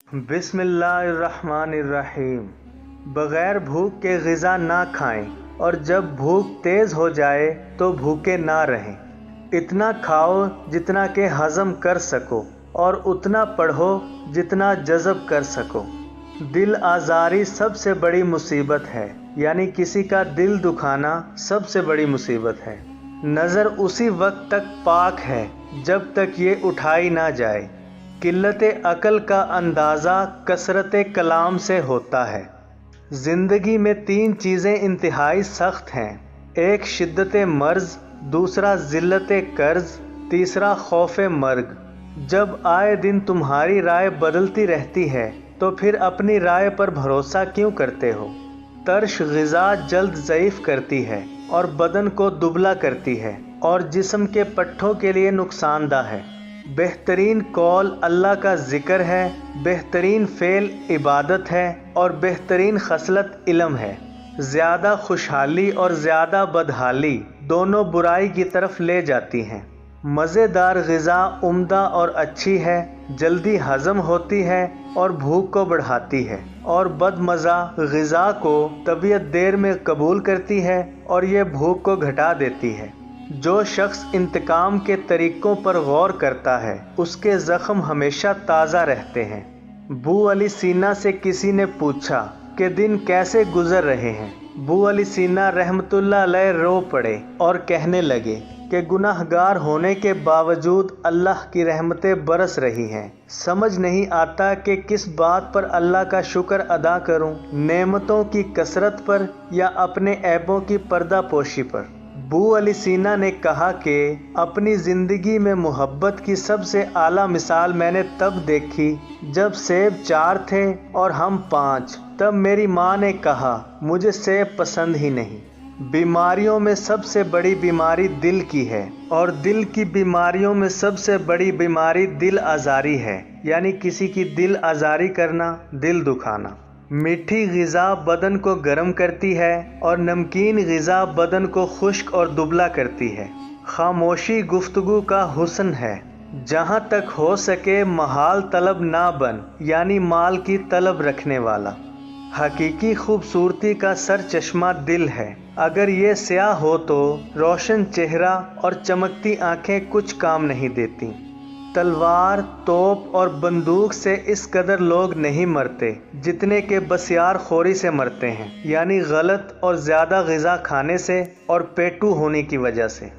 बिस्मिल्लाहिर्रहमानिर्रहीम। बग़ैर भूख के ग़िज़ा ना खाएं और जब भूख तेज़ हो जाए तो भूखे ना रहें। इतना खाओ जितना के हज़म कर सको और उतना पढ़ो जितना जज़ब कर सको। दिल आज़ारी सबसे बड़ी मुसीबत है, यानी किसी का दिल दुखाना सबसे बड़ी मुसीबत है। नज़र उसी वक्त तक पाक है जब तक ये उठाई ना जाए। किल्लते अक़ल का अंदाज़ा कसरते कलाम से होता है। ज़िंदगी में 3 चीज़ें इंतहाई सख्त हैं, एक शिद्दते मर्ज़, दूसरा ज़िल्लते कर्ज़, तीसरा खौफ़े मर्ग। जब आए दिन तुम्हारी राय बदलती रहती है तो फिर अपनी राय पर भरोसा क्यों करते हो। तर्श ग़िज़ा जल्द ज़ईफ़ करती है और बदन को दुबला करती है और जिस्म के पट्ठों के लिए नुकसानदा है। बेहतरीन कौल अल्लाह का ज़िक्र है, बेहतरीन फ़ेल इबादत है और बेहतरीन खसलत इल्म है। ज़्यादा खुशहाली और ज़्यादा बदहाली दोनों बुराई की तरफ ले जाती हैं। मज़ेदार ग़िज़ा उम्दा और अच्छी है, जल्दी हज़म होती है और भूख को बढ़ाती है, और बदमज़ा ग़िज़ा को तबीयत देर में कबूल करती है और ये भूख को घटा देती है। जो शख्स इंतकाम के तरीक़ों पर गौर करता है उसके ज़ख्म हमेशा ताज़ा रहते हैं। बू अली सीना से किसी ने पूछा कि दिन कैसे गुज़र रहे हैं। बू अली सीना रहमतुल्लाह अलैह रो पड़े और कहने लगे कि गुनाहगार होने के बावजूद अल्लाह की रहमतें बरस रही हैं। समझ नहीं आता कि किस बात पर अल्लाह का शुक्र अदा करूं, नेमतों की कसरत पर या अपने ऐबों की पर्दा पोशी पर। बू अली सीना ने कहा कि अपनी ज़िंदगी में मोहब्बत की सबसे आला मिसाल मैंने तब देखी जब सेब 4 थे और हम 5। तब मेरी माँ ने कहा मुझे सेब पसंद ही नहीं। बीमारियों में सबसे बड़ी बीमारी दिल की है और दिल की बीमारियों में सबसे बड़ी बीमारी दिल आज़ारी है, यानी किसी की दिल आज़ारी करना, दिल दुखाना। मीठी ग़िज़ा बदन को गर्म करती है और नमकीन ग़िज़ा बदन को खुश्क और दुबला करती है। खामोशी गुफ्तगू का हुस्न है। जहाँ तक हो सके महाल तलब ना बन, यानी माल की तलब रखने वाला। हकीकी खूबसूरती का सर चश्मा दिल है। अगर ये स्याह हो तो रोशन चेहरा और चमकती आँखें कुछ काम नहीं देती। तलवार, तोप और बंदूक से इस कदर लोग नहीं मरते जितने के बसियार खोरी से मरते हैं, यानी गलत और ज़्यादा ग़िज़ा खाने से और पेटू होने की वजह से।